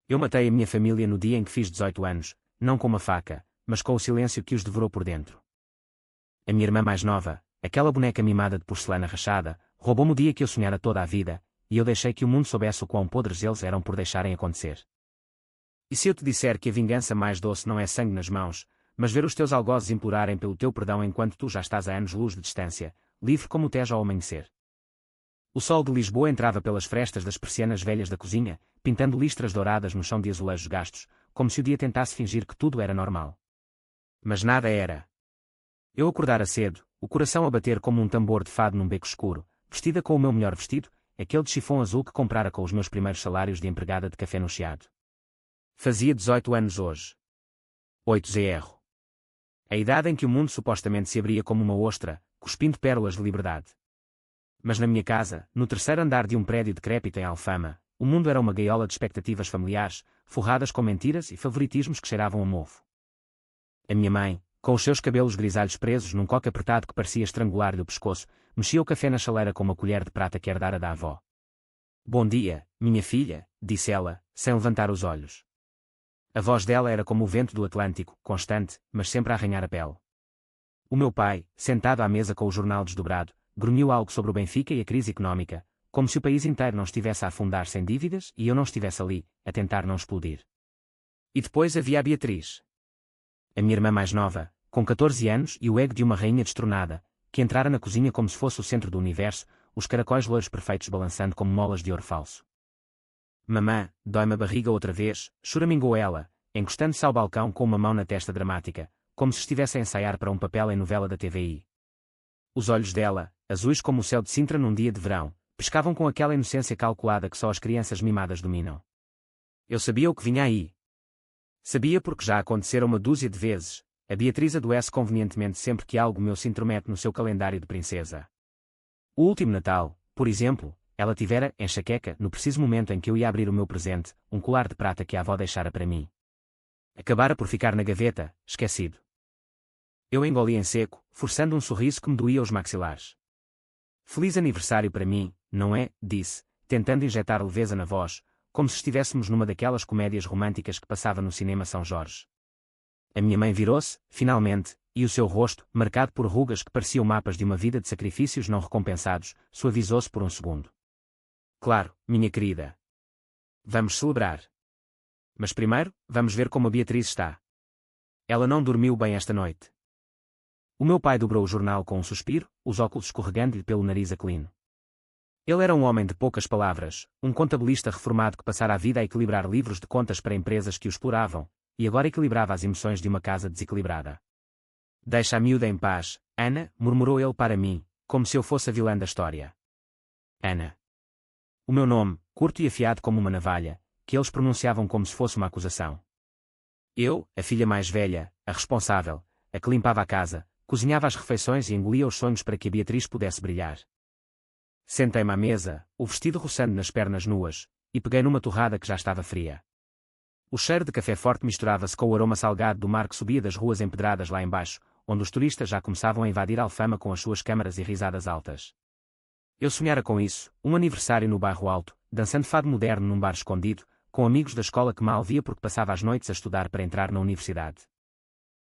Eu matei a minha família no dia em que fiz 18 anos, não com uma faca, mas com o silêncio que os devorou por dentro. A minha irmã mais nova, aquela boneca mimada de porcelana rachada, roubou-me o dia que eu sonhara toda a vida, e eu deixei que o mundo soubesse o quão podres eles eram por deixarem acontecer. E se eu te disser que a vingança mais doce não é sangue nas mãos, mas ver os teus algozes implorarem pelo teu perdão enquanto tu já estás a anos-luz de distância, livre como o Tejo ao amanhecer? O sol de Lisboa entrava pelas frestas das persianas velhas da cozinha, pintando listras douradas no chão de azulejos gastos, como se o dia tentasse fingir que tudo era normal. Mas nada era. Eu acordara cedo, o coração a bater como um tambor de fado num beco escuro, vestida com o meu melhor vestido, aquele de chifão azul que comprara com os meus primeiros salários de empregada de café no Chiado. Fazia 18 anos hoje. 8 zerro. A idade em que o mundo supostamente se abria como uma ostra, cuspindo pérolas de liberdade. Mas na minha casa, no terceiro andar de um prédio decrépito em Alfama, o mundo era uma gaiola de expectativas familiares, forradas com mentiras e favoritismos que cheiravam a mofo. A minha mãe, com os seus cabelos grisalhos presos num coque apertado que parecia estrangular-lhe o pescoço, mexia o café na chaleira com uma colher de prata que herdara da avó. "Bom dia, minha filha", disse ela, sem levantar os olhos. A voz dela era como o vento do Atlântico, constante, mas sempre a arranhar a pele. O meu pai, sentado à mesa com o jornal desdobrado, grunhiu algo sobre o Benfica e a crise económica, como se o país inteiro não estivesse a afundar sem dívidas e eu não estivesse ali, a tentar não explodir. E depois havia a Beatriz. A minha irmã mais nova, com 14 anos e o ego de uma rainha destronada, que entrara na cozinha como se fosse o centro do universo, os caracóis loiros perfeitos balançando como molas de ouro falso. "Mamã, dói-me a barriga outra vez", choramingou ela, encostando-se ao balcão com uma mão na testa dramática, como se estivesse a ensaiar para um papel em novela da TVI. Os olhos dela, azuis como o céu de Sintra num dia de verão, pescavam com aquela inocência calculada que só as crianças mimadas dominam. Eu sabia o que vinha aí. Sabia porque já acontecera uma dúzia de vezes. A Beatriz adoece convenientemente sempre que algo meu se intromete no seu calendário de princesa. O último Natal, por exemplo, ela tivera enxaqueca no preciso momento em que eu ia abrir o meu presente, um colar de prata que a avó deixara para mim. Acabara por ficar na gaveta, esquecido. Eu engoli em seco, forçando um sorriso que me doía os maxilares. "Feliz aniversário para mim, não é?", disse, tentando injetar leveza na voz, como se estivéssemos numa daquelas comédias românticas que passava no cinema São Jorge. A minha mãe virou-se, finalmente, e o seu rosto, marcado por rugas que pareciam mapas de uma vida de sacrifícios não recompensados, suavizou-se por um segundo. "Claro, minha querida. Vamos celebrar. Mas primeiro, vamos ver como a Beatriz está. Ela não dormiu bem esta noite." O meu pai dobrou o jornal com um suspiro, os óculos escorregando-lhe pelo nariz aquilino. Ele era um homem de poucas palavras, um contabilista reformado que passara a vida a equilibrar livros de contas para empresas que o exploravam, e agora equilibrava as emoções de uma casa desequilibrada. "Deixa a miúda em paz, Ana", murmurou ele para mim, como se eu fosse a vilã da história. Ana. O meu nome, curto e afiado como uma navalha, que eles pronunciavam como se fosse uma acusação. Eu, a filha mais velha, a responsável, a que limpava a casa, cozinhava as refeições e engolia os sonhos para que a Beatriz pudesse brilhar. Sentei-me à mesa, o vestido roçando nas pernas nuas, e peguei numa torrada que já estava fria. O cheiro de café forte misturava-se com o aroma salgado do mar que subia das ruas empedradas lá embaixo, onde os turistas já começavam a invadir Alfama com as suas câmaras e risadas altas. Eu sonhara com isso, um aniversário no bairro Alto, dançando fado moderno num bar escondido, com amigos da escola que mal via porque passava as noites a estudar para entrar na universidade.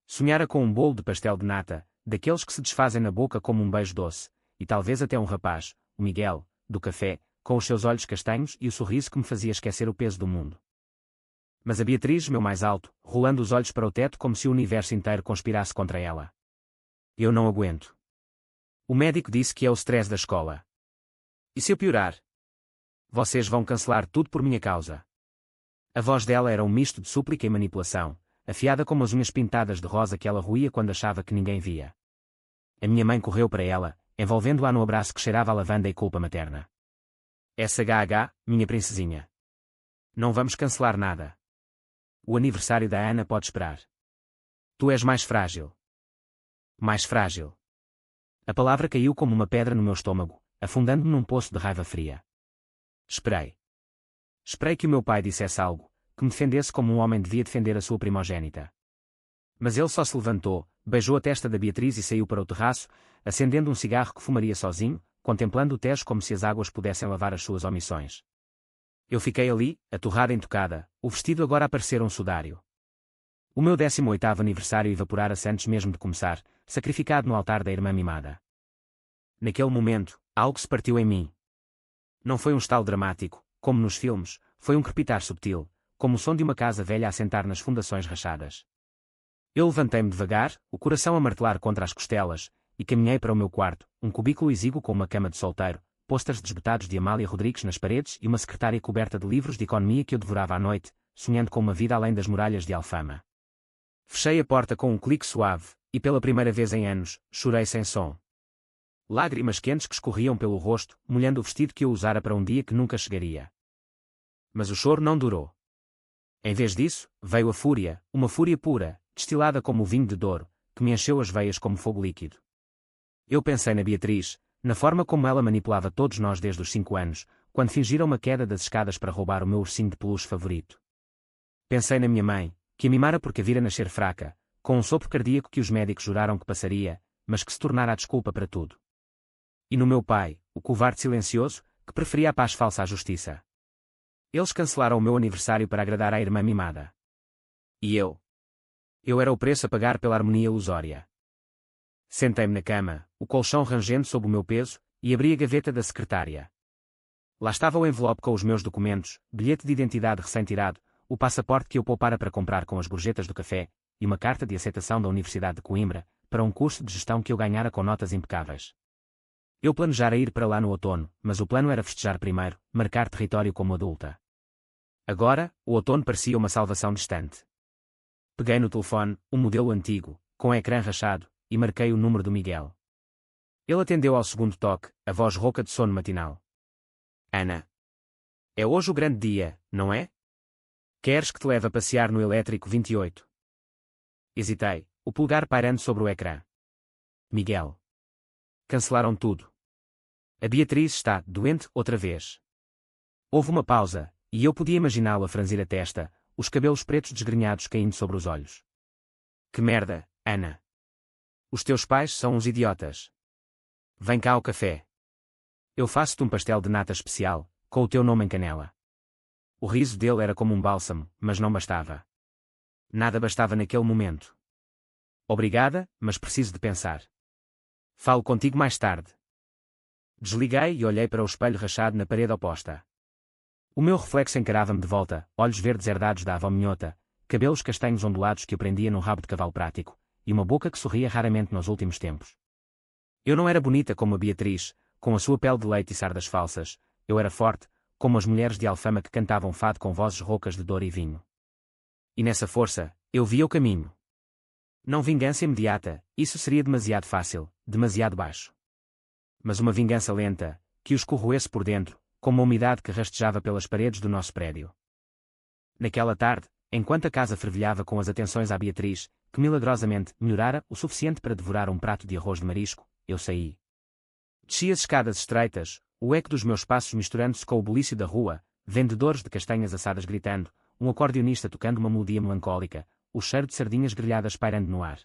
Sonhara com um bolo de pastel de nata, daqueles que se desfazem na boca como um beijo doce, e talvez até um rapaz, o Miguel, do café, com os seus olhos castanhos e o sorriso que me fazia esquecer o peso do mundo. Mas a Beatriz, meu mais alto, rolando os olhos para o teto como se o universo inteiro conspirasse contra ela. Eu não aguento. O médico disse que é o stress da escola. E se eu piorar? Vocês vão cancelar tudo por minha causa. A voz dela era um misto de súplica e manipulação, afiada como as unhas pintadas de rosa que ela roía quando achava que ninguém via. A minha mãe correu para ela, envolvendo-a no abraço que cheirava a lavanda e culpa materna. "SHH, minha princesinha. Não vamos cancelar nada. O aniversário da Ana pode esperar. Tu és mais frágil." Mais frágil. A palavra caiu como uma pedra no meu estômago, afundando-me num poço de raiva fria. Esperei. Esperei que o meu pai dissesse algo, que me defendesse como um homem devia defender a sua primogênita. Mas ele só se levantou, beijou a testa da Beatriz e saiu para o terraço, acendendo um cigarro que fumaria sozinho, contemplando o Tejo como se as águas pudessem lavar as suas omissões. Eu fiquei ali, a torrada intocada, o vestido agora a parecer um sudário. O meu 18º aniversário evaporara-se antes mesmo de começar, sacrificado no altar da irmã mimada. Naquele momento, algo se partiu em mim. Não foi um estalo dramático, como nos filmes, foi um crepitar subtil, como o som de uma casa velha a assentar nas fundações rachadas. Eu levantei-me devagar, o coração a martelar contra as costelas, e caminhei para o meu quarto, um cubículo exíguo com uma cama de solteiro, pôsteres desbotados de Amália Rodrigues nas paredes e uma secretária coberta de livros de economia que eu devorava à noite, sonhando com uma vida além das muralhas de Alfama. Fechei a porta com um clique suave, e pela primeira vez em anos, chorei sem som. Lágrimas quentes que escorriam pelo rosto, molhando o vestido que eu usara para um dia que nunca chegaria. Mas o choro não durou. Em vez disso, veio a fúria, uma fúria pura, destilada como o vinho de Douro, que me encheu as veias como fogo líquido. Eu pensei na Beatriz, na forma como ela manipulava todos nós desde os 5 anos, quando fingiram uma queda das escadas para roubar o meu ursinho de peluche favorito. Pensei na minha mãe, que a mimara porque a vira nascer fraca, com um sopro cardíaco que os médicos juraram que passaria, mas que se tornara a desculpa para tudo. E no meu pai, o covarde silencioso, que preferia a paz falsa à justiça. Eles cancelaram o meu aniversário para agradar à irmã mimada. E eu? Eu era o preço a pagar pela harmonia ilusória. Sentei-me na cama, o colchão rangendo sob o meu peso, e abri a gaveta da secretária. Lá estava o envelope com os meus documentos, bilhete de identidade recém-tirado, o passaporte que eu poupara para comprar com as gorjetas do café, e uma carta de aceitação da Universidade de Coimbra, para um curso de gestão que eu ganhara com notas impecáveis. Eu planejara ir para lá no outono, mas o plano era festejar primeiro, marcar território como adulta. Agora, o outono parecia uma salvação distante. Peguei no telefone, um modelo antigo, com ecrã rachado, e marquei o número do Miguel. Ele atendeu ao segundo toque, a voz rouca de sono matinal. Ana. É hoje o grande dia, não é? Queres que te leve a passear no elétrico 28? Hesitei, o polegar pairando sobre o ecrã. Miguel. Cancelaram tudo. A Beatriz está doente outra vez. Houve uma pausa, e eu podia imaginá-lo a franzir a testa, os cabelos pretos desgrenhados caindo sobre os olhos. Que merda, Ana. Os teus pais são uns idiotas. Vem cá ao café. Eu faço-te um pastel de nata especial, com o teu nome em canela. O riso dele era como um bálsamo, mas não bastava. Nada bastava naquele momento. Obrigada, mas preciso de pensar. Falo contigo mais tarde. Desliguei e olhei para o espelho rachado na parede oposta. O meu reflexo encarava-me de volta, olhos verdes herdados da avó minhota, cabelos castanhos ondulados que eu prendia num rabo de cavalo prático, e uma boca que sorria raramente nos últimos tempos. Eu não era bonita como a Beatriz, com a sua pele de leite e sardas falsas, eu era forte, como as mulheres de Alfama que cantavam fado com vozes roucas de dor e vinho. E nessa força, eu via o caminho. Não vingança imediata, isso seria demasiado fácil, demasiado baixo. Mas uma vingança lenta, que os corroesse por dentro, como a umidade que rastejava pelas paredes do nosso prédio. Naquela tarde, enquanto a casa fervilhava com as atenções à Beatriz, que milagrosamente melhorara o suficiente para devorar um prato de arroz de marisco, eu saí. Desci as escadas estreitas, o eco dos meus passos misturando-se com o bulício da rua, vendedores de castanhas assadas gritando, um acordeonista tocando uma melodia melancólica, o cheiro de sardinhas grelhadas pairando no ar.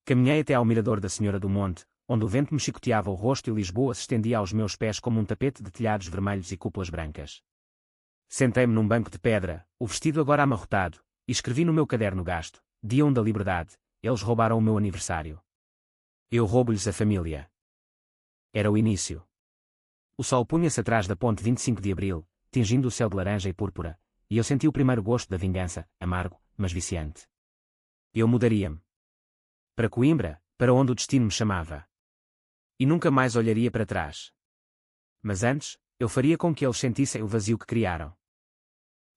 Caminhei até ao mirador da Senhora do Monte, onde o vento me chicoteava o rosto e Lisboa se estendia aos meus pés como um tapete de telhados vermelhos e cúpulas brancas. Sentei-me num banco de pedra, o vestido agora amarrotado, e escrevi no meu caderno gasto, dia 1 da liberdade, eles roubaram o meu aniversário. Eu roubo-lhes a família. Era o início. O sol punha-se atrás da ponte 25 de abril, tingindo o céu de laranja e púrpura, e eu senti o primeiro gosto da vingança, amargo, mas viciante. Eu mudaria-me. Para Coimbra, para onde o destino me chamava. E nunca mais olharia para trás. Mas antes, eu faria com que eles sentissem o vazio que criaram.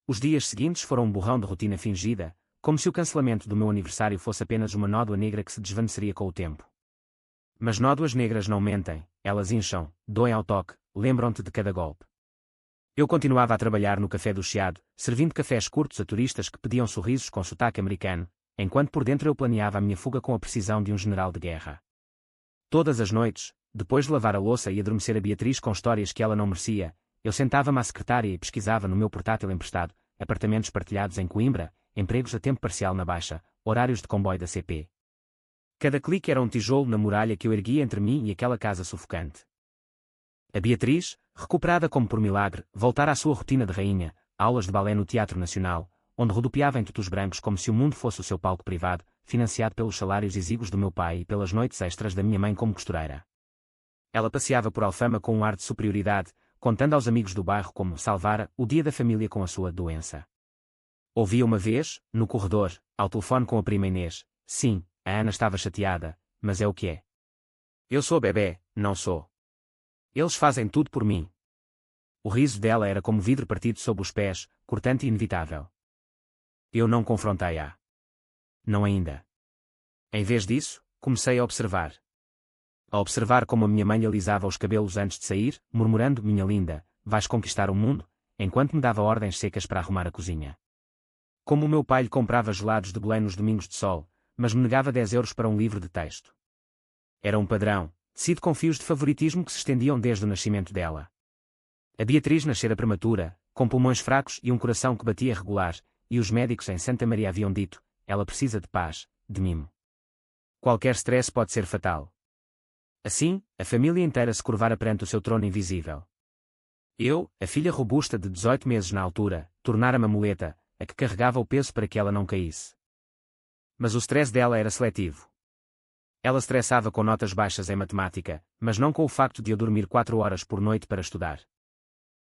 Os dias seguintes foram um borrão de rotina fingida, como se o cancelamento do meu aniversário fosse apenas uma nódoa negra que se desvaneceria com o tempo. Mas nódoas negras não mentem, elas incham, doem ao toque, lembram-te de cada golpe. Eu continuava a trabalhar no Café do Chiado, servindo cafés curtos a turistas que pediam sorrisos com sotaque americano, enquanto por dentro eu planeava a minha fuga com a precisão de um general de guerra. Todas as noites, depois de lavar a louça e adormecer a Beatriz com histórias que ela não merecia, eu sentava-me à secretária e pesquisava no meu portátil emprestado, apartamentos partilhados em Coimbra, empregos a tempo parcial na Baixa, horários de comboio da CP. Cada clique era um tijolo na muralha que eu erguia entre mim e aquela casa sufocante. A Beatriz, recuperada como por milagre, voltara à sua rotina de rainha, aulas de balé no Teatro Nacional, onde rodopiava em tutus brancos como se o mundo fosse o seu palco privado, financiado pelos salários exíguos do meu pai e pelas noites extras da minha mãe como costureira. Ela passeava por Alfama com um ar de superioridade, contando aos amigos do bairro como salvara o dia da família com a sua doença. Ouvia uma vez, no corredor, ao telefone com a prima Inês: sim, a Ana estava chateada, mas é o que é. Eu sou bebé, não sou. Eles fazem tudo por mim. O riso dela era como vidro partido sob os pés, cortante e inevitável. Eu não confrontei-a. Não ainda. Em vez disso, comecei a observar. A observar como a minha mãe lhe alisava os cabelos antes de sair, murmurando: minha linda, vais conquistar o mundo, enquanto me dava ordens secas para arrumar a cozinha. Como o meu pai lhe comprava gelados de Belém nos domingos de sol, mas me negava 10 euros para um livro de texto. Era um padrão, tecido com fios de favoritismo que se estendiam desde o nascimento dela. A Beatriz nascera prematura, com pulmões fracos e um coração que batia regular, e os médicos em Santa Maria haviam dito: ela precisa de paz, de mimo. Qualquer stress pode ser fatal. Assim, a família inteira se curvara perante o seu trono invisível. Eu, a filha robusta de 18 meses na altura, tornara-me a muleta, a que carregava o peso para que ela não caísse. Mas o stress dela era seletivo. Ela estressava com notas baixas em matemática, mas não com o facto de eu dormir 4 horas por noite para estudar.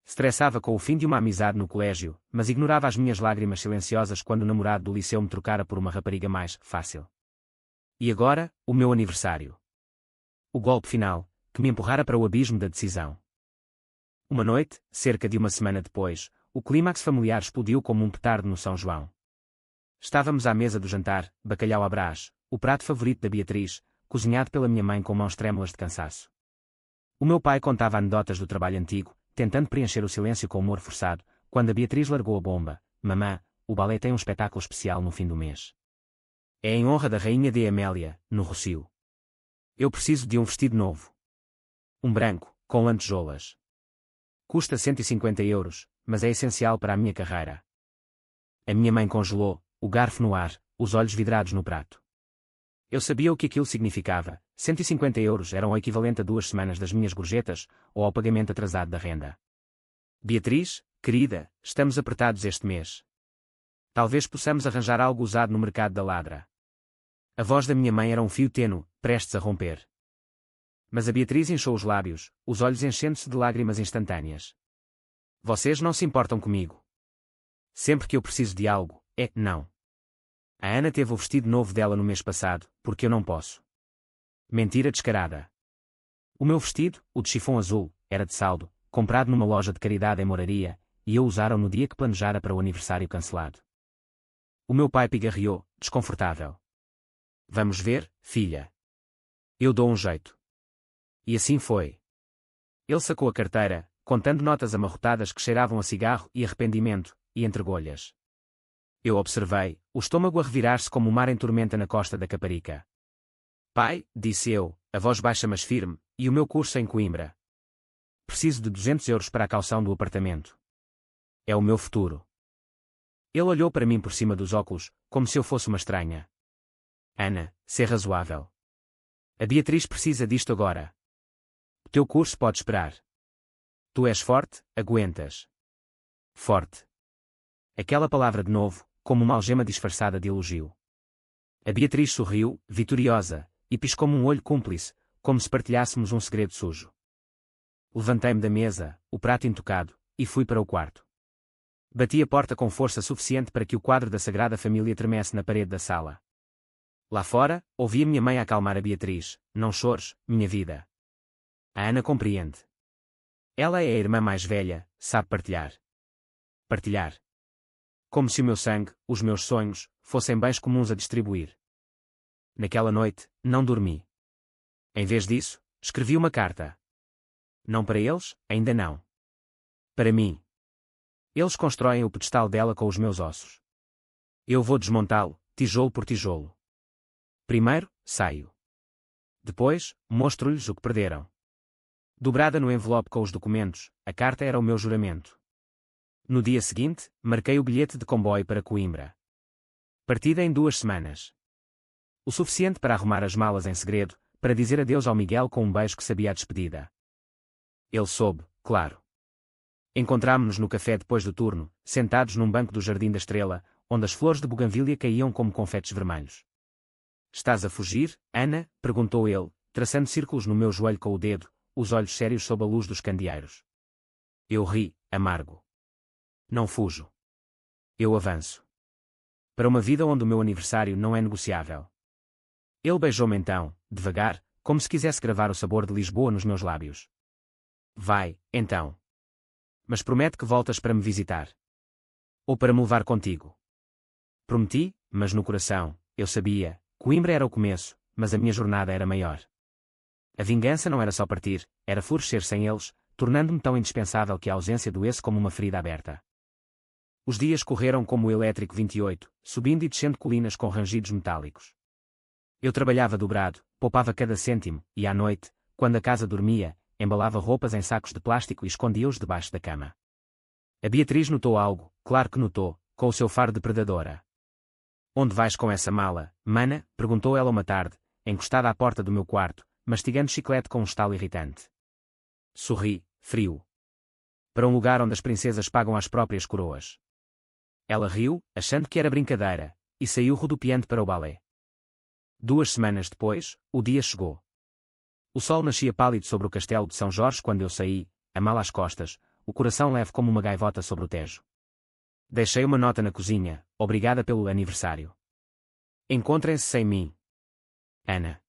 Estressava com o fim de uma amizade no colégio, mas ignorava as minhas lágrimas silenciosas quando o namorado do liceu me trocara por uma rapariga mais fácil. E agora, o meu aniversário. O golpe final, que me empurrara para o abismo da decisão. Uma noite, cerca de uma semana depois, o clímax familiar explodiu como um petardo no São João. Estávamos à mesa do jantar, bacalhau à Brás, o prato favorito da Beatriz, cozinhado pela minha mãe com mãos trêmulas de cansaço. O meu pai contava anedotas do trabalho antigo, tentando preencher o silêncio com humor forçado, quando a Beatriz largou a bomba: mamã, o balé tem um espetáculo especial no fim do mês. É em honra da rainha de Amélia, no Rossio. Eu preciso de um vestido novo. Um branco, com lantejoulas. Custa 150 euros, mas é essencial para a minha carreira. A minha mãe congelou, o garfo no ar, os olhos vidrados no prato. Eu sabia o que aquilo significava: 150 euros eram o equivalente a 2 semanas das minhas gorjetas, ou ao pagamento atrasado da renda. Beatriz, querida, estamos apertados este mês. Talvez possamos arranjar algo usado no mercado da Ladra. A voz da minha mãe era um fio tênue, prestes a romper. Mas a Beatriz inchou os lábios, os olhos enchendo-se de lágrimas instantâneas. Vocês não se importam comigo. Sempre que eu preciso de algo, não. A Ana teve o vestido novo dela no mês passado, porque eu não posso. Mentira descarada. O meu vestido, o de chifão azul, era de saldo, comprado numa loja de caridade em Moraria, e eu usara-o no dia que planejara para o aniversário cancelado. O meu pai pigarreou, desconfortável. Vamos ver, filha. Eu dou um jeito. E assim foi. Ele sacou a carteira, contando notas amarrotadas que cheiravam a cigarro e arrependimento, e entregou-lhes. Eu observei, o estômago a revirar-se como o mar em tormenta na costa da Caparica. Pai, disse eu, a voz baixa mas firme, e o meu curso em Coimbra? Preciso de 200 euros para a caução do apartamento. É o meu futuro. Ele olhou para mim por cima dos óculos, como se eu fosse uma estranha. Ana, ser razoável. A Beatriz precisa disto agora. O teu curso pode esperar. Tu és forte, aguentas. Forte. Aquela palavra de novo, como uma algema disfarçada de elogio. A Beatriz sorriu, vitoriosa, e piscou-me um olho cúmplice, como se partilhássemos um segredo sujo. Levantei-me da mesa, o prato intocado, e fui para o quarto. Bati a porta com força suficiente para que o quadro da Sagrada Família tremesse na parede da sala. Lá fora, ouvi a minha mãe acalmar a Beatriz: não chores, minha vida. A Ana compreende. Ela é a irmã mais velha, sabe partilhar. Partilhar. Como se o meu sangue, os meus sonhos, fossem bens comuns a distribuir. Naquela noite, não dormi. Em vez disso, escrevi uma carta. Não para eles, ainda não. Para mim. Eles constroem o pedestal dela com os meus ossos. Eu vou desmontá-lo, tijolo por tijolo. Primeiro, saio. Depois, mostro-lhes o que perderam. Dobrada no envelope com os documentos, a carta era o meu juramento. No dia seguinte, marquei o bilhete de comboio para Coimbra. Partida em 2 semanas. O suficiente para arrumar as malas em segredo, para dizer adeus ao Miguel com um beijo que sabia a despedida. Ele soube, claro. Encontrámo-nos no café depois do turno, sentados num banco do Jardim da Estrela, onde as flores de buganvília caíam como confetes vermelhos. Estás a fugir, Ana? Perguntou ele, traçando círculos no meu joelho com o dedo, os olhos sérios sob a luz dos candeeiros. Eu ri, amargo. Não fujo. Eu avanço. Para uma vida onde o meu aniversário não é negociável. Ele beijou-me então, devagar, como se quisesse gravar o sabor de Lisboa nos meus lábios. Vai, então. Mas promete que voltas para me visitar. Ou para me levar contigo. Prometi, mas no coração, eu sabia, Coimbra era o começo, mas a minha jornada era maior. A vingança não era só partir, era florescer sem eles, tornando-me tão indispensável que a ausência doesse como uma ferida aberta. Os dias correram como o elétrico 28, subindo e descendo colinas com rangidos metálicos. Eu trabalhava dobrado, poupava cada cêntimo, e à noite, quando a casa dormia, embalava roupas em sacos de plástico e escondia-os debaixo da cama. A Beatriz notou algo, claro que notou, com o seu faro de predadora. Onde vais com essa mala, mana? Perguntou ela uma tarde, encostada à porta do meu quarto, mastigando chiclete com um estalo irritante. Sorri, frio. Para um lugar onde as princesas pagam às próprias coroas. Ela riu, achando que era brincadeira, e saiu rodopiante para o balé. 2 semanas depois, o dia chegou. O sol nascia pálido sobre o castelo de São Jorge quando eu saí, a mala às costas, o coração leve como uma gaivota sobre o Tejo. Deixei uma nota na cozinha, obrigada pelo aniversário. Encontrem-se sem mim. Ana.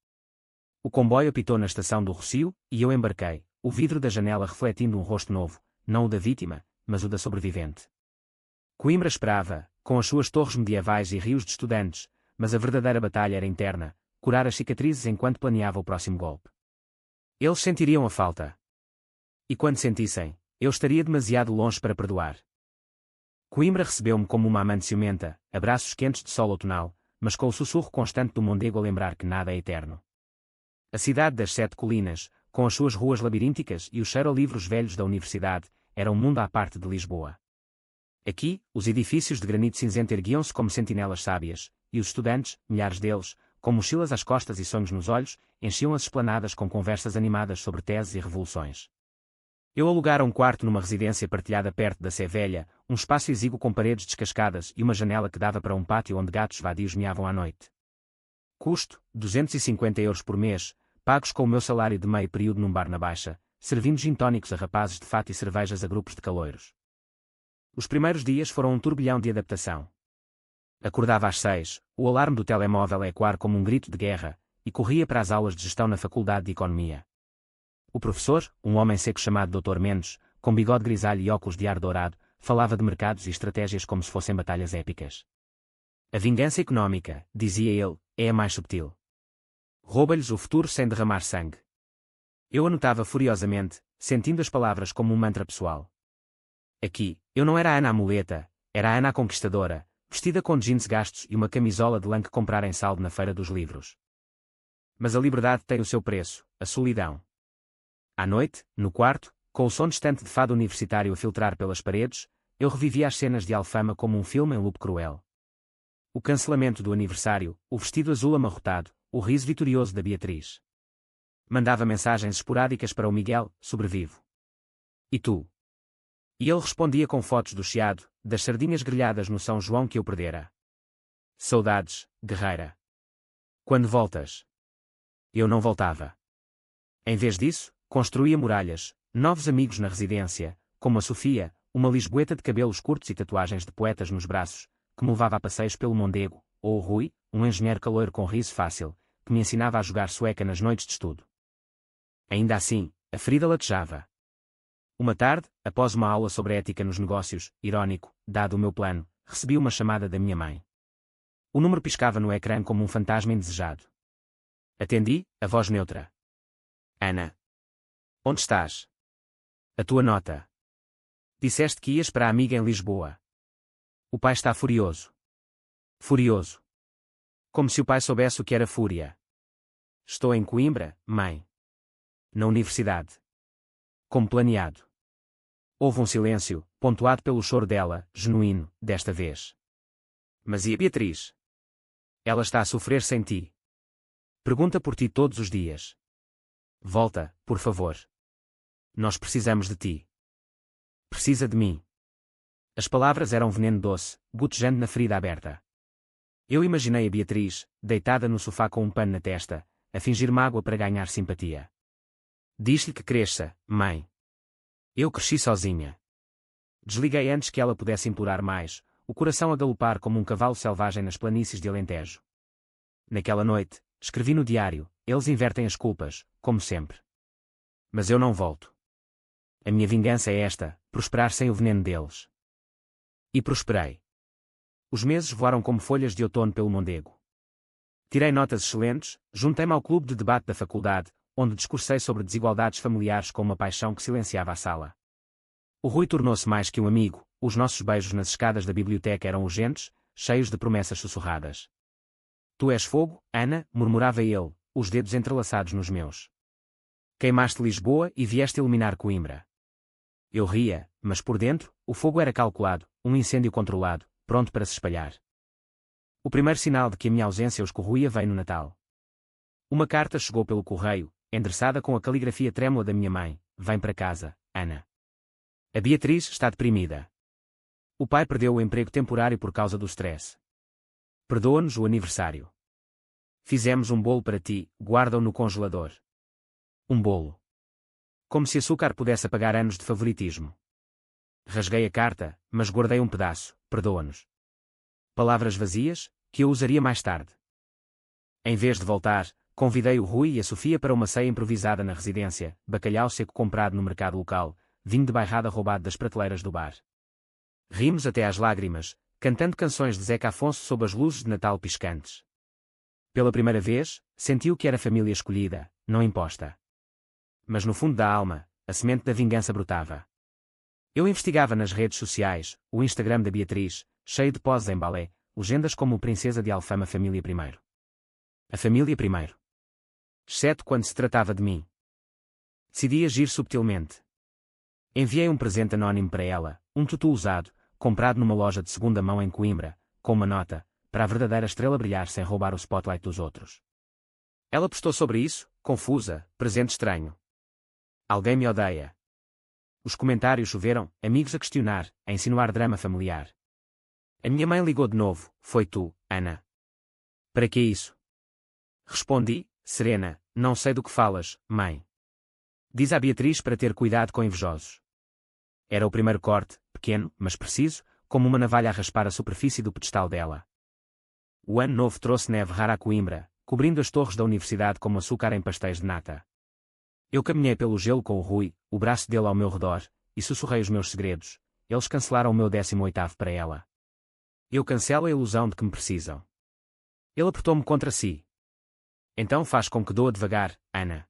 O comboio apitou na estação do Rossio, e eu embarquei, o vidro da janela refletindo um rosto novo, não o da vítima, mas o da sobrevivente. Coimbra esperava, com as suas torres medievais e rios de estudantes, mas a verdadeira batalha era interna, curar as cicatrizes enquanto planeava o próximo golpe. Eles sentiriam a falta. E quando sentissem, eu estaria demasiado longe para perdoar. Coimbra recebeu-me como uma amante ciumenta, abraços quentes de sol outonal, mas com o sussurro constante do Mondego a lembrar que nada é eterno. A cidade das 7 colinas, com as suas ruas labirínticas e o cheiro a livros velhos da universidade, era um mundo à parte de Lisboa. Aqui, os edifícios de granito cinzento erguiam-se como sentinelas sábias, e os estudantes, milhares deles, com mochilas às costas e sonhos nos olhos, enchiam as esplanadas com conversas animadas sobre teses e revoluções. Eu alugara um quarto numa residência partilhada perto da Sé Velha, um espaço exíguo com paredes descascadas e uma janela que dava para um pátio onde gatos vadios miavam à noite. Custo, 250 euros por mês, pagos com o meu salário de meio período num bar na Baixa, servindo gin tónicos a rapazes de fato e cervejas a grupos de caloiros. Os primeiros dias foram um turbilhão de adaptação. Acordava às 6, o alarme do telemóvel a ecoar como um grito de guerra, e corria para as aulas de gestão na Faculdade de Economia. O professor, um homem seco chamado Dr. Mendes, com bigode grisalho e óculos de ar dourado, falava de mercados e estratégias como se fossem batalhas épicas. A vingança económica, dizia ele, é a mais subtil. Rouba-lhes o futuro sem derramar sangue. Eu anotava furiosamente, sentindo as palavras como um mantra pessoal. Aqui, eu não era a Ana a muleta, era a Ana a conquistadora, vestida com jeans gastos e uma camisola de lã que comprara em saldo na feira dos livros. Mas a liberdade tem o seu preço, a solidão. À noite, no quarto, com o som distante de fado universitário a filtrar pelas paredes, eu revivia as cenas de Alfama como um filme em loop cruel. O cancelamento do aniversário, o vestido azul amarrotado, o riso vitorioso da Beatriz. Mandava mensagens esporádicas para o Miguel, sobrevivo. E tu? E ele respondia com fotos do Chiado, das sardinhas grelhadas no São João que eu perdera. Saudades, guerreira. Quando voltas? Eu não voltava. Em vez disso, construía muralhas, novos amigos na residência, como a Sofia, uma lisboeta de cabelos curtos e tatuagens de poetas nos braços, que me levava a passeios pelo Mondego, ou o Rui, um engenheiro caloiro com riso fácil, que me ensinava a jogar sueca nas noites de estudo. Ainda assim, a ferida latejava. Uma tarde, após uma aula sobre ética nos negócios, irónico, dado o meu plano, recebi uma chamada da minha mãe. O número piscava no ecrã como um fantasma indesejado. Atendi, a voz neutra. Ana. Onde estás? A tua nota. Disseste que ias para a amiga em Lisboa. O pai está furioso. Furioso. Como se o pai soubesse o que era fúria. Estou em Coimbra, mãe. Na universidade. Como planeado. Houve um silêncio, pontuado pelo choro dela, genuíno, desta vez. Mas e a Beatriz? Ela está a sofrer sem ti. Pergunta por ti todos os dias. Volta, por favor. Nós precisamos de ti. Precisa de mim. As palavras eram veneno doce, gotejando na ferida aberta. Eu imaginei a Beatriz, deitada no sofá com um pano na testa, a fingir mágoa para ganhar simpatia. Diz-lhe que cresça, mãe. Eu cresci sozinha. Desliguei antes que ela pudesse implorar mais, o coração a galopar como um cavalo selvagem nas planícies de Alentejo. Naquela noite, escrevi no diário: eles invertem as culpas, como sempre. Mas eu não volto. A minha vingança é esta: prosperar sem o veneno deles. E prosperei. Os meses voaram como folhas de outono pelo Mondego. Tirei notas excelentes, juntei-me ao clube de debate da faculdade, onde discursei sobre desigualdades familiares com uma paixão que silenciava a sala. O Rui tornou-se mais que um amigo, os nossos beijos nas escadas da biblioteca eram urgentes, cheios de promessas sussurradas. Tu és fogo, Ana, murmurava ele, os dedos entrelaçados nos meus. Queimaste Lisboa e vieste iluminar Coimbra. Eu ria, mas por dentro, o fogo era calculado, um incêndio controlado, pronto para se espalhar. O primeiro sinal de que a minha ausência os corroía veio no Natal. Uma carta chegou pelo correio, endereçada com a caligrafia trêmula da minha mãe: vem para casa, Ana. A Beatriz está deprimida. O pai perdeu o emprego temporário por causa do stress. Perdoa-nos o aniversário. Fizemos um bolo para ti, guarda-o no congelador. Um bolo. Como se açúcar pudesse apagar anos de favoritismo. Rasguei a carta, mas guardei um pedaço: perdoa-nos. Palavras vazias, que eu usaria mais tarde. Em vez de voltar, convidei o Rui e a Sofia para uma ceia improvisada na residência, bacalhau seco comprado no mercado local, vinho de bairrada roubado das prateleiras do bar. Rimos até às lágrimas, cantando canções de Zeca Afonso sob as luzes de Natal piscantes. Pela primeira vez, senti o que era família escolhida, não imposta. Mas no fundo da alma, a semente da vingança brotava. Eu investigava nas redes sociais, o Instagram da Beatriz, cheio de poses em balé, legendas como Princesa de Alfama Família Primeiro. A família primeiro. Exceto quando se tratava de mim. Decidi agir subtilmente. Enviei um presente anónimo para ela, um tutu usado, comprado numa loja de segunda mão em Coimbra, com uma nota: para a verdadeira estrela brilhar sem roubar o spotlight dos outros. Ela postou sobre isso, confusa: presente estranho. Alguém me odeia. Os comentários choveram, amigos a questionar, a insinuar drama familiar. A minha mãe ligou de novo: foi tu, Ana. Para que isso? Respondi: serena, não sei do que falas, mãe. Diz à Beatriz para ter cuidado com invejosos. Era o primeiro corte, pequeno, mas preciso, como uma navalha a raspar a superfície do pedestal dela. O ano novo trouxe neve rara a Coimbra, cobrindo as torres da universidade como açúcar em pastéis de nata. Eu caminhei pelo gelo com o Rui, o braço dele ao meu redor, e sussurrei os meus segredos. Eles cancelaram o meu 18º para ela. Eu cancelo a ilusão de que me precisam. Ele apertou-me contra si. Então faz com que doa devagar, Ana.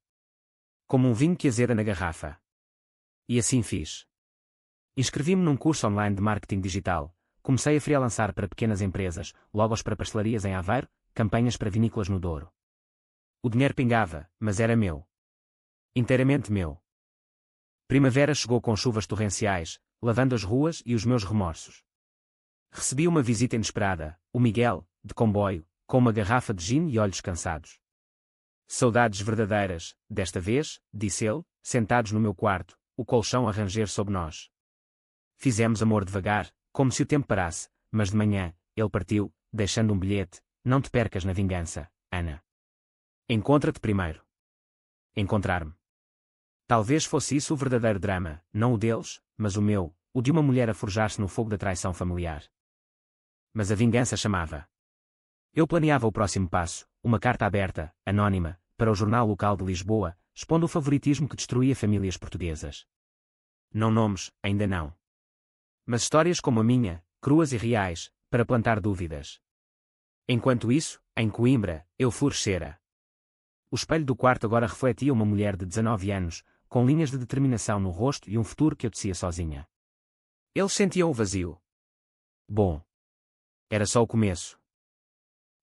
Como um vinho que azeda na garrafa. E assim fiz. Inscrevi-me num curso online de marketing digital, comecei a freelançar para pequenas empresas, logos para pastelarias em Aveiro, campanhas para vinícolas no Douro. O dinheiro pingava, mas era meu. Inteiramente meu. Primavera chegou com chuvas torrenciais, lavando as ruas e os meus remorsos. Recebi uma visita inesperada, o Miguel, de comboio, com uma garrafa de gin e olhos cansados. Saudades verdadeiras, desta vez, disse ele, sentados no meu quarto, o colchão a ranger sob nós. Fizemos amor devagar, como se o tempo parasse, mas de manhã, ele partiu, deixando um bilhete: não te percas na vingança, Ana. Encontra-te primeiro. Encontrar-me. Talvez fosse isso o verdadeiro drama, não o deles, mas o meu, o de uma mulher a forjar-se no fogo da traição familiar. Mas a vingança chamava. Eu planeava o próximo passo, uma carta aberta, anónima, para o jornal local de Lisboa, expondo o favoritismo que destruía famílias portuguesas. Não nomes, ainda não. Mas histórias como a minha, cruas e reais, para plantar dúvidas. Enquanto isso, em Coimbra, eu florescera. O espelho do quarto agora refletia uma mulher de 19 anos, com linhas de determinação no rosto e um futuro que eu tecia sozinha. Eles sentiam o vazio. Bom. Era só o começo.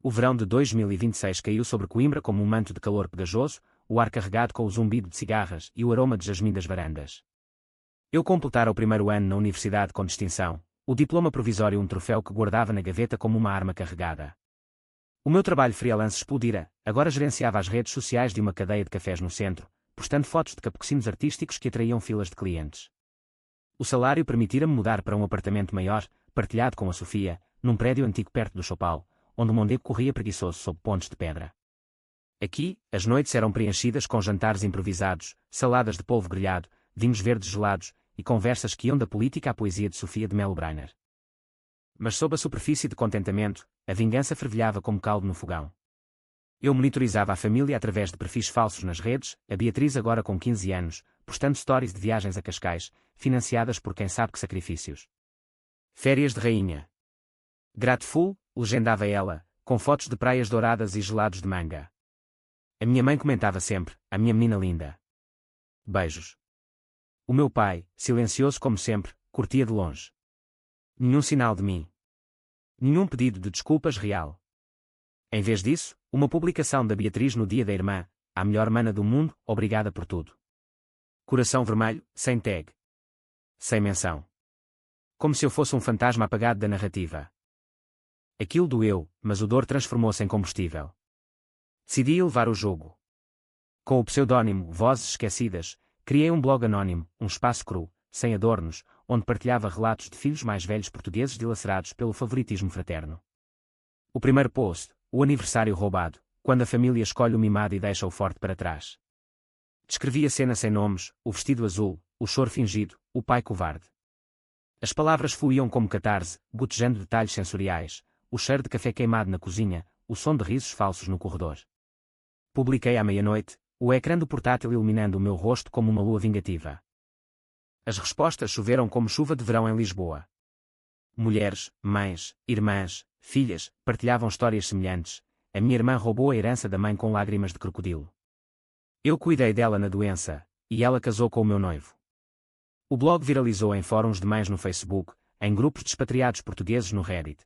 O verão de 2026 caiu sobre Coimbra como um manto de calor pegajoso, o ar carregado com o zumbido de cigarras e o aroma de jasmim das varandas. Eu completara o primeiro ano na universidade com distinção, o diploma provisório um troféu que guardava na gaveta como uma arma carregada. O meu trabalho freelance explodira, agora gerenciava as redes sociais de uma cadeia de cafés no centro, postando fotos de capuchinhos artísticos que atraíam filas de clientes. O salário permitira-me mudar para um apartamento maior, partilhado com a Sofia, num prédio antigo perto do Chopal, onde o Mondego corria preguiçoso sob pontes de pedra. Aqui, as noites eram preenchidas com jantares improvisados, saladas de polvo grelhado, vinhos verdes gelados e conversas que iam da política à poesia de Sofia de Melo Brainer. Mas sob a superfície de contentamento, a vingança fervilhava como caldo no fogão. Eu monitorizava a família através de perfis falsos nas redes, a Beatriz agora com 15 anos, postando stories de viagens a Cascais, financiadas por quem sabe que sacrifícios. Férias de rainha. Grateful, legendava ela, com fotos de praias douradas e gelados de manga. A minha mãe comentava sempre, a minha menina linda. Beijos. O meu pai, silencioso como sempre, curtia de longe. Nenhum sinal de mim. Nenhum pedido de desculpas real. Em vez disso, uma publicação da Beatriz no dia da irmã, a melhor mana do mundo, obrigada por tudo. Coração vermelho, sem tag. Sem menção. Como se eu fosse um fantasma apagado da narrativa. Aquilo doeu, mas o dor transformou-se em combustível. Decidi elevar o jogo. Com o pseudónimo Vozes Esquecidas, criei um blog anónimo, um espaço cru, sem adornos, onde partilhava relatos de filhos mais velhos portugueses dilacerados pelo favoritismo fraterno. O primeiro post, o aniversário roubado, quando a família escolhe o mimado e deixa-o forte para trás. Descrevi a cena sem nomes, o vestido azul, o choro fingido, o pai covarde. As palavras fluíam como catarse, gotejando detalhes sensoriais, o cheiro de café queimado na cozinha, o som de risos falsos no corredor. Publiquei à meia-noite, o ecrã do portátil iluminando o meu rosto como uma lua vingativa. As respostas choveram como chuva de verão em Lisboa. Mulheres, mães, irmãs, filhas, partilhavam histórias semelhantes. A minha irmã roubou a herança da mãe com lágrimas de crocodilo. Eu cuidei dela na doença, e ela casou com o meu noivo. O blog viralizou em fóruns de mães no Facebook, em grupos de expatriados portugueses no Reddit.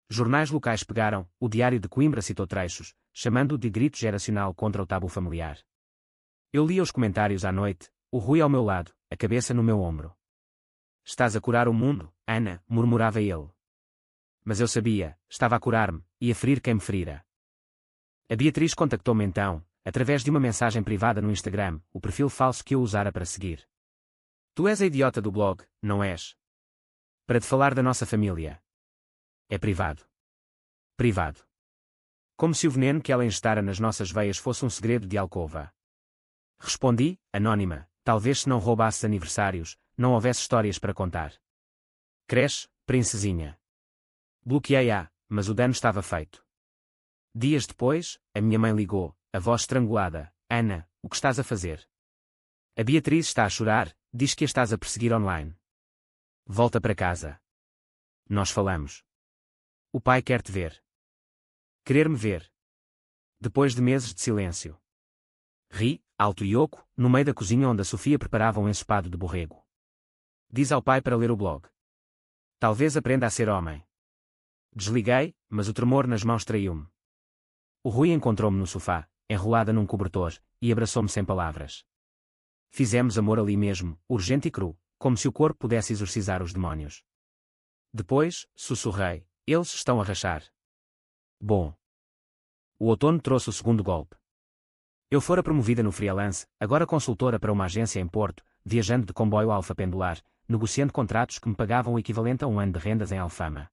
Jornais locais pegaram, o Diário de Coimbra citou trechos, chamando-o de grito geracional contra o tabu familiar. Eu lia os comentários à noite, o Rui ao meu lado, a cabeça no meu ombro. Estás a curar o mundo, Ana, murmurava ele. Mas eu sabia, estava a curar-me, e a ferir quem me ferira. A Beatriz contactou-me então, através de uma mensagem privada no Instagram, o perfil falso que eu usara para seguir. Tu és a idiota do blog, não és? Para te falar da nossa família. É privado. Privado. Como se o veneno que ela ingestara nas nossas veias fosse um segredo de alcova. Respondi, anónima, talvez se não roubasses aniversários, não houvesse histórias para contar. Cresce, princesinha. Bloqueei-a, mas o dano estava feito. Dias depois, a minha mãe ligou, a voz estrangulada. Ana, o que estás a fazer? A Beatriz está a chorar, diz que a estás a perseguir online. Volta para casa. Nós falamos. O pai quer te ver. Querer-me ver. Depois de meses de silêncio. Ri, alto e oco, no meio da cozinha onde a Sofia preparava um ensopado de borrego. Diz ao pai para ler o blog. Talvez aprenda a ser homem. Desliguei, mas o tremor nas mãos traiu-me. O Rui encontrou-me no sofá, enrolada num cobertor, e abraçou-me sem palavras. Fizemos amor ali mesmo, urgente e cru, como se o corpo pudesse exorcizar os demónios. Depois, sussurrei, eles estão a rachar. Bom. O outono trouxe o segundo golpe. Eu fora promovida no freelance, agora consultora para uma agência em Porto, viajando de comboio alfa pendular, negociando contratos que me pagavam o equivalente a um ano de rendas em Alfama.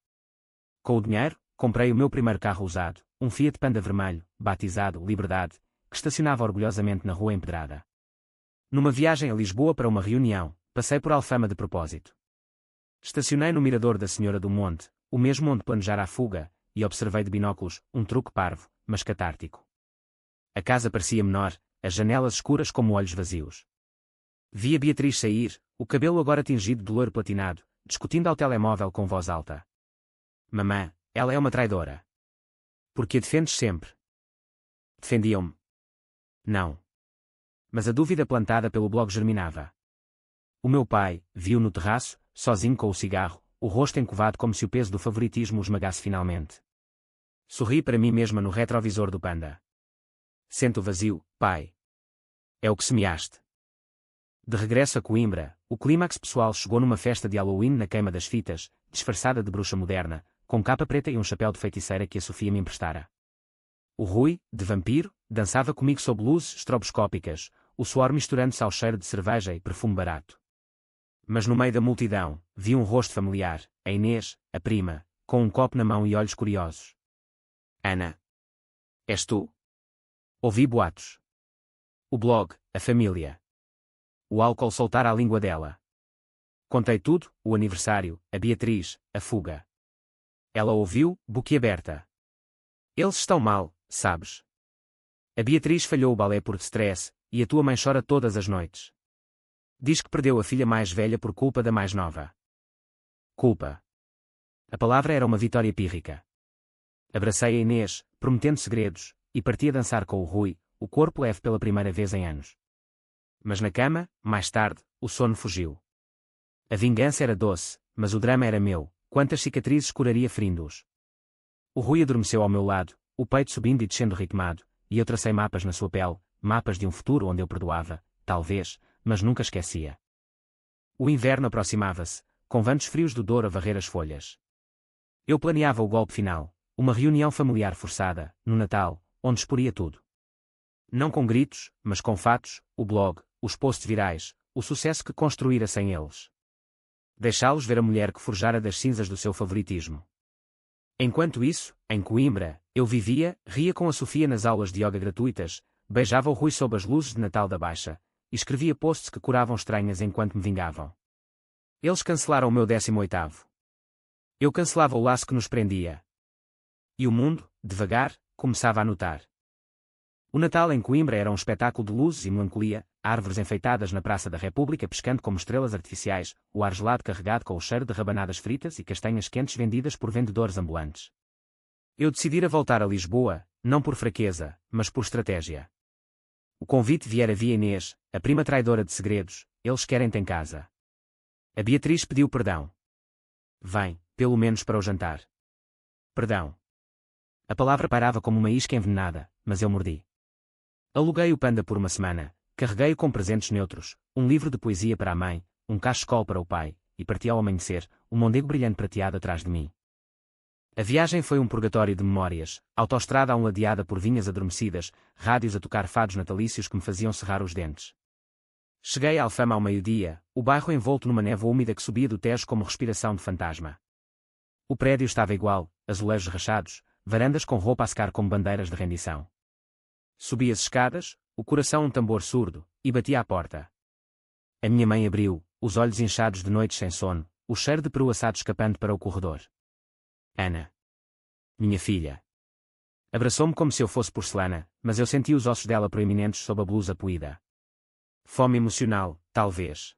Com o dinheiro, comprei o meu primeiro carro usado, um Fiat Panda vermelho, batizado Liberdade, que estacionava orgulhosamente na rua empedrada. Numa viagem a Lisboa para uma reunião, passei por Alfama de propósito. Estacionei no mirador da Senhora do Monte, o mesmo onde planejara a fuga, e observei de binóculos, um truque parvo, mas catártico. A casa parecia menor, as janelas escuras como olhos vazios. Vi a Beatriz sair, o cabelo agora tingido de loiro platinado, discutindo ao telemóvel com voz alta. Mamã, ela é uma traidora. Porque a defendes sempre? Defendiam-me. Não. Mas a dúvida plantada pelo blog germinava. O meu pai, viu no terraço, sozinho com o cigarro, o rosto encovado como se o peso do favoritismo o esmagasse finalmente. Sorri para mim mesma no retrovisor do Panda. Sento vazio, pai. É o que semeaste. De regresso a Coimbra, o clímax pessoal chegou numa festa de Halloween na queima das fitas, disfarçada de bruxa moderna, com capa preta e um chapéu de feiticeira que a Sofia me emprestara. O Rui, de vampiro, dançava comigo sob luzes estroboscópicas, o suor misturando-se ao cheiro de cerveja e perfume barato. Mas no meio da multidão, vi um rosto familiar, a Inês, a prima, com um copo na mão e olhos curiosos. Ana. És tu? Ouvi boatos. O blog, a família. O álcool soltar à língua dela. Contei tudo, o aniversário, a Beatriz, a fuga. Ela ouviu, boquiaberta. Eles estão mal, sabes? A Beatriz falhou o balé por stress, e a tua mãe chora todas as noites. Diz que perdeu a filha mais velha por culpa da mais nova. Culpa. A palavra era uma vitória pírrica. Abracei a Inês, prometendo segredos, e parti a dançar com o Rui, o corpo leve pela primeira vez em anos. Mas na cama, mais tarde, o sono fugiu. A vingança era doce, mas o drama era meu, quantas cicatrizes curaria ferindo-os. O Rui adormeceu ao meu lado, o peito subindo e descendo ritmado, e eu tracei mapas na sua pele, mapas de um futuro onde eu perdoava, talvez, mas nunca esquecia. O inverno aproximava-se, com ventos frios do Douro a varrer as folhas. Eu planeava o golpe final, uma reunião familiar forçada, no Natal, onde exporia tudo. Não com gritos, mas com fatos, o blog, os posts virais, o sucesso que construíra sem eles. Deixá-los ver a mulher que forjara das cinzas do seu favoritismo. Enquanto isso, em Coimbra, eu vivia, ria com a Sofia nas aulas de yoga gratuitas, beijava o Rui sob as luzes de Natal da Baixa, e escrevia posts que curavam estranhas enquanto me vingavam. Eles cancelaram o meu 18º. Eu cancelava o laço que nos prendia. E o mundo, devagar, começava a notar. O Natal em Coimbra era um espetáculo de luzes e melancolia, árvores enfeitadas na Praça da República piscando como estrelas artificiais, o ar gelado carregado com o cheiro de rabanadas fritas e castanhas quentes vendidas por vendedores ambulantes. Eu decidira voltar a Lisboa, não por fraqueza, mas por estratégia. O convite viera via Inês, a prima traidora de segredos, eles querem-te em casa. A Beatriz pediu perdão. Vem, pelo menos para o jantar. Perdão. A palavra pairava como uma isca envenenada, mas eu mordi. Aluguei o Panda por uma semana, carreguei-o com presentes neutros, um livro de poesia para a mãe, um cachecol para o pai, e parti ao amanhecer, um mondego brilhante prateado atrás de mim. A viagem foi um purgatório de memórias, autoestrada ladeada por vinhas adormecidas, rádios a tocar fados natalícios que me faziam cerrar os dentes. Cheguei à Alfama ao meio-dia, o bairro envolto numa névoa úmida que subia do Tejo como respiração de fantasma. O prédio estava igual, azulejos rachados, varandas com roupa a secar como bandeiras de rendição. Subi as escadas, o coração um tambor surdo, e bati à porta. A minha mãe abriu, os olhos inchados de noites sem sono, o cheiro de peru assado escapando para o corredor. Ana. Minha filha. Abraçou-me como se eu fosse porcelana, mas eu senti os ossos dela proeminentes sob a blusa poída. Fome emocional, talvez.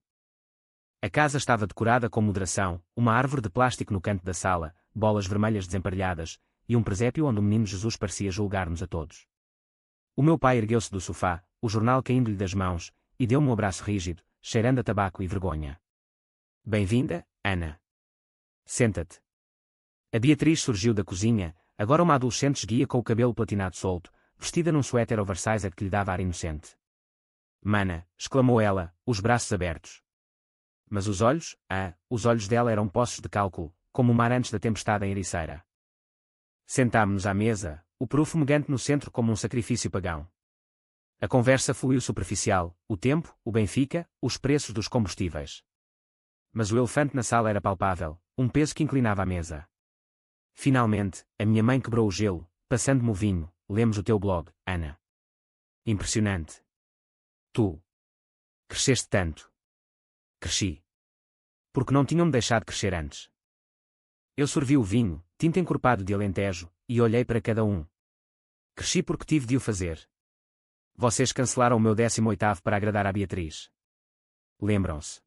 A casa estava decorada com moderação, uma árvore de plástico no canto da sala, bolas vermelhas desemparelhadas, e um presépio onde o menino Jesus parecia julgar-nos a todos. O meu pai ergueu-se do sofá, o jornal caindo-lhe das mãos, e deu-me um abraço rígido, cheirando a tabaco e vergonha. Bem-vinda, Ana. Senta-te. A Beatriz surgiu da cozinha, agora uma adolescente esguia com o cabelo platinado solto, vestida num suéter oversized que lhe dava ar inocente. Mana, exclamou ela, os braços abertos. Mas os olhos dela eram poços de cálculo, como o mar antes da tempestade em Ericeira. Sentámo-nos à mesa, o peru fumegante no centro como um sacrifício pagão. A conversa fluiu superficial, o tempo, o Benfica, os preços dos combustíveis. Mas o elefante na sala era palpável, um peso que inclinava a mesa. Finalmente, a minha mãe quebrou o gelo, passando-me o vinho. Lemos o teu blog, Ana. Impressionante. Tu. Cresceste tanto. Cresci. Porque não tinham-me deixado crescer antes. Eu sorvi o vinho, tinta encorpado de Alentejo, e olhei para cada um. Cresci porque tive de o fazer. Vocês cancelaram o meu 18º para agradar à Beatriz. Lembram-se.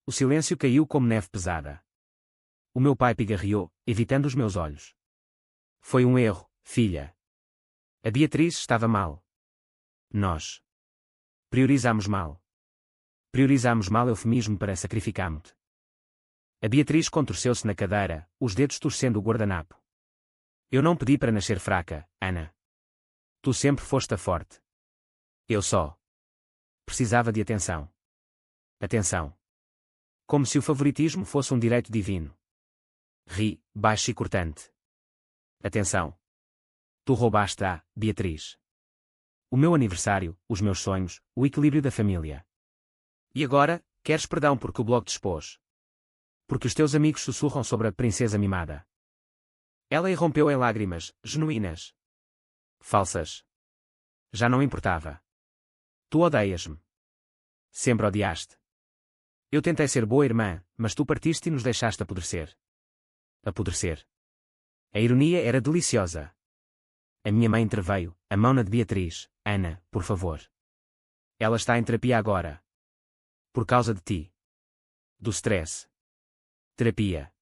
O silêncio caiu como neve pesada. O meu pai pigarreou, evitando os meus olhos. Foi um erro, filha. A Beatriz estava mal. Nós. Priorizamos mal. Priorizamos mal eufemismo para sacrificar-me-te. A Beatriz contorceu-se na cadeira, os dedos torcendo o guardanapo. Eu não pedi para nascer fraca, Ana. Tu sempre foste a forte. Eu só. Precisava de atenção. Atenção. Como se o favoritismo fosse um direito divino. Ri, baixo e cortante. Atenção. Tu roubaste a Beatriz. o meu aniversário, os meus sonhos, o equilíbrio da família. E agora, queres perdão porque o blog te expôs? Porque os teus amigos sussurram sobre a princesa mimada. Ela irrompeu em lágrimas, genuínas. Falsas. Já não importava. Tu odeias-me. Sempre odiaste. Eu tentei ser boa irmã, mas tu partiste e nos deixaste apodrecer. Apodrecer. A ironia era deliciosa. A minha mãe interveio, a mão na de Beatriz. Ana, por favor. Ela está em terapia agora. Por causa de ti. Do stress. Terapia.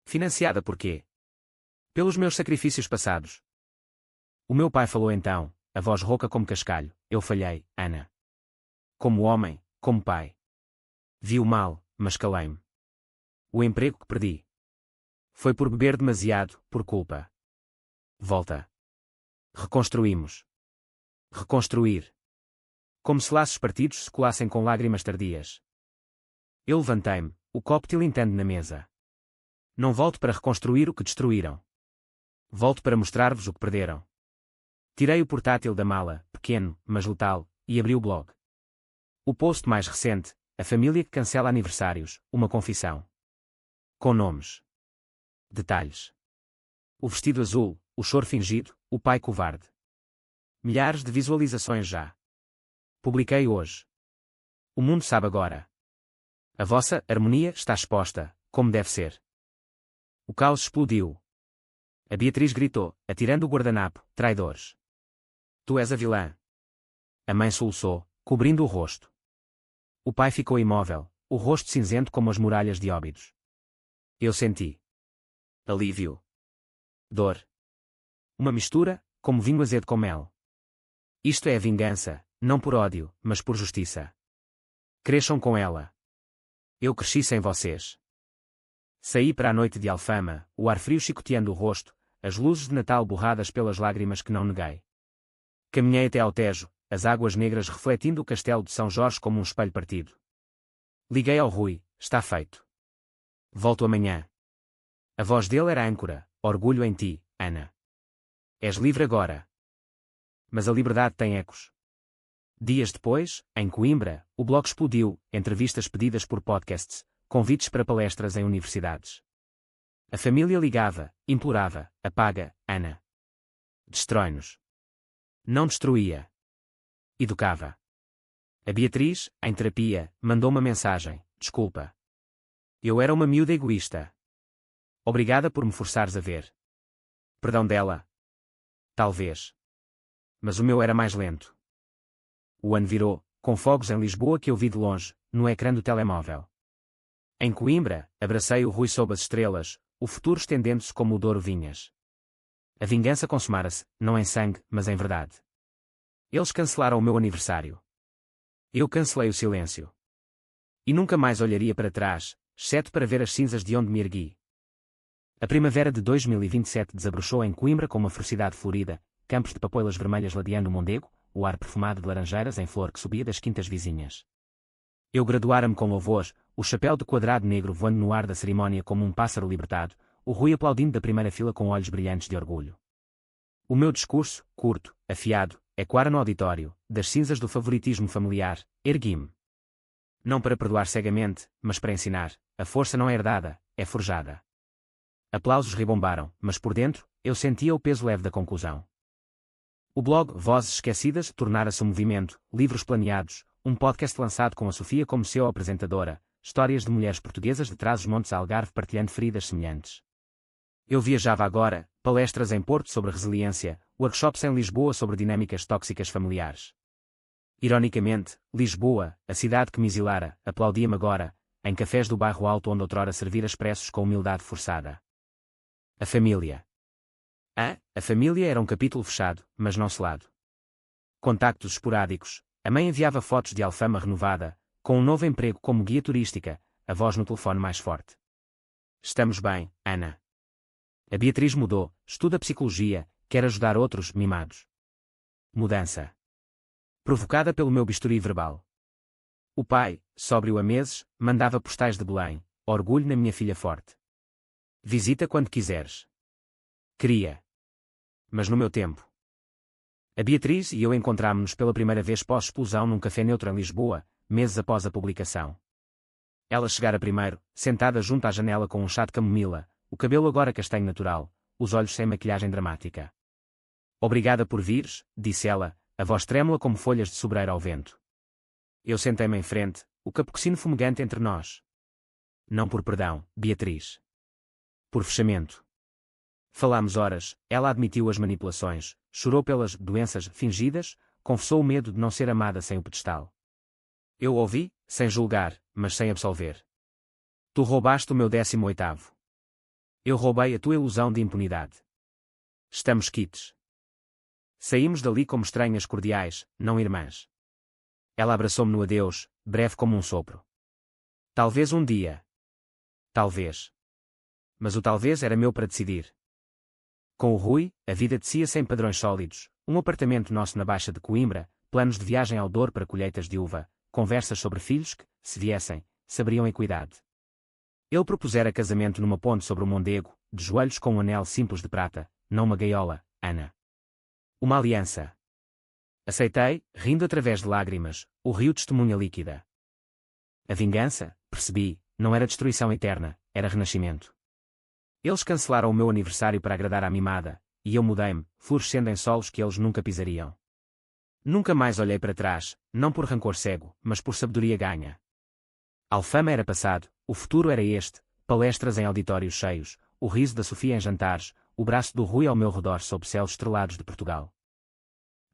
Financiada por quê? Pelos meus sacrifícios passados. O meu pai falou então, a voz rouca como cascalho. Eu falhei, Ana. Como homem, como pai. Vi o mal, mas calei-me. O emprego que perdi. Foi por beber demasiado, por culpa. Volta. Reconstruímos. Reconstruir. Como se laços partidos se colassem com lágrimas tardias. Eu levantei-me, o copo tilintando na mesa. Não volto para reconstruir o que destruíram. Volto para mostrar-vos o que perderam. Tirei o portátil da mala, pequeno, mas letal, e abri o blog. O post mais recente, a família que cancela aniversários, uma confissão. Com nomes. Detalhes. O vestido azul, o choro fingido, o pai covarde. Milhares de visualizações já. Publiquei hoje. O mundo sabe agora. A vossa harmonia está exposta, como deve ser. O caos explodiu. A Beatriz gritou, atirando o guardanapo, traidores. Tu és a vilã. A mãe soluçou, cobrindo o rosto. O pai ficou imóvel, o rosto cinzento como as muralhas de Óbidos. Eu senti. Alívio. Dor. Uma mistura, como vinho azedo com mel. Isto é a vingança, não por ódio, mas por justiça. Cresçam com ela. Eu cresci sem vocês. Saí para a noite de Alfama, o ar frio chicoteando o rosto, as luzes de Natal borradas pelas lágrimas que não neguei. Caminhei até ao Tejo, as águas negras refletindo o castelo de São Jorge como um espelho partido. Liguei ao Rui, está feito. Volto amanhã. A voz dele era âncora, orgulho em ti, Ana. És livre agora. Mas a liberdade tem ecos. Dias depois, em Coimbra, o blog explodiu, entrevistas pedidas por podcasts, convites para palestras em universidades. A família ligava, implorava, apaga, Ana. Destrói-nos. Não destruía. Educava. A Beatriz, em terapia, mandou uma mensagem, desculpa. Eu era uma miúda egoísta. Obrigada por me forçares a ver. Perdão dela? Talvez. Mas o meu era mais lento. O ano virou, com fogos em Lisboa que eu vi de longe, no ecrã do telemóvel. Em Coimbra, abracei o Rui sob as estrelas, o futuro estendendo-se como o Douro Vinhas. A vingança consumara-se, não em sangue, mas em verdade. Eles cancelaram o meu aniversário. Eu cancelei o silêncio. E nunca mais olharia para trás, exceto para ver as cinzas de onde me ergui. A primavera de 2027 desabrochou em Coimbra com uma ferocidade florida, campos de papoilas vermelhas ladeando o Mondego, o ar perfumado de laranjeiras em flor que subia das quintas vizinhas. Eu graduara-me com louvor, o chapéu de quadrado negro voando no ar da cerimónia como um pássaro libertado, o Rui aplaudindo da primeira fila com olhos brilhantes de orgulho. O meu discurso, curto, afiado, ecoara no auditório, das cinzas do favoritismo familiar, ergui-me. Não para perdoar cegamente, mas para ensinar, a força não é herdada, é forjada. Aplausos ribombaram, mas por dentro, eu sentia o peso leve da conclusão. O blog Vozes Esquecidas tornara-se um movimento, livros planeados, um podcast lançado com a Sofia como seu apresentadora, histórias de mulheres portuguesas de Trás-os-Montes a Algarve partilhando feridas semelhantes. Eu viajava agora, palestras em Porto sobre resiliência, workshops em Lisboa sobre dinâmicas tóxicas familiares. Ironicamente, Lisboa, a cidade que me exilara, aplaudia-me agora, em cafés do bairro alto onde outrora servira expressos com humildade forçada. A família. A família era um capítulo fechado, mas não selado. Contactos esporádicos. A mãe enviava fotos de Alfama renovada, com um novo emprego como guia turística, a voz no telefone mais forte. Estamos bem, Ana. A Beatriz mudou, estuda psicologia, quer ajudar outros mimados. Mudança. Provocada pelo meu bisturi verbal. O pai, sóbrio há meses, mandava postais de Belém, orgulho na minha filha forte. Visita quando quiseres. Queria. Mas no meu tempo. A Beatriz e eu encontrámo-nos pela primeira vez pós-explosão num café neutro em Lisboa, meses após a publicação. Ela chegara primeiro, sentada junto à janela com um chá de camomila, o cabelo agora castanho natural, os olhos sem maquilhagem dramática. Obrigada por vires, disse ela, a voz trêmula como folhas de sobreiro ao vento. Eu sentei-me em frente, o capucino fumegante entre nós. Não por perdão, Beatriz. Por fechamento. Falámos horas, ela admitiu as manipulações, chorou pelas doenças fingidas, confessou o medo de não ser amada sem o pedestal. Eu ouvi, sem julgar, mas sem absolver. Tu roubaste o meu 18º. Eu roubei a tua ilusão de impunidade. Estamos quites. Saímos dali como estranhas cordiais, não irmãs. Ela abraçou-me no adeus, breve como um sopro. Talvez um dia. Talvez. Mas o talvez era meu para decidir. Com o Rui, a vida descia sem padrões sólidos, um apartamento nosso na Baixa de Coimbra, planos de viagem ao Douro para colheitas de uva, conversas sobre filhos que, se viessem, saberiam equidade. Ele propusera casamento numa ponte sobre o Mondego, de joelhos com um anel simples de prata, não uma gaiola, Ana. Uma aliança. Aceitei, rindo através de lágrimas, o rio testemunha líquida. A vingança, percebi, não era destruição eterna, era renascimento. Eles cancelaram o meu aniversário para agradar à mimada, e eu mudei-me, florescendo em solos que eles nunca pisariam. Nunca mais olhei para trás, não por rancor cego, mas por sabedoria ganha. Alfama era passado, o futuro era este, palestras em auditórios cheios, o riso da Sofia em jantares, o braço do Rui ao meu redor sob céus estrelados de Portugal.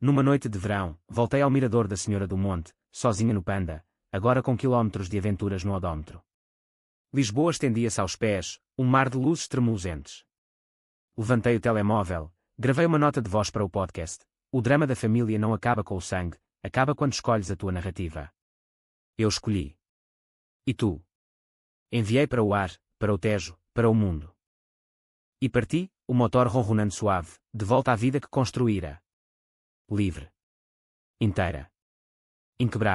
Numa noite de verão, voltei ao mirador da Senhora do Monte, sozinha no Panda, agora com quilómetros de aventuras no odómetro. Lisboa estendia-se aos pés, um mar de luzes tremuluzentes. Levantei o telemóvel, gravei uma nota de voz para o podcast. O drama da família não acaba com o sangue, acaba quando escolhes a tua narrativa. Eu escolhi. E tu? Enviei para o ar, para o Tejo, para o mundo. E parti, o motor ronronando suave, de volta à vida que construíra. Livre. Inteira. Inquebrável.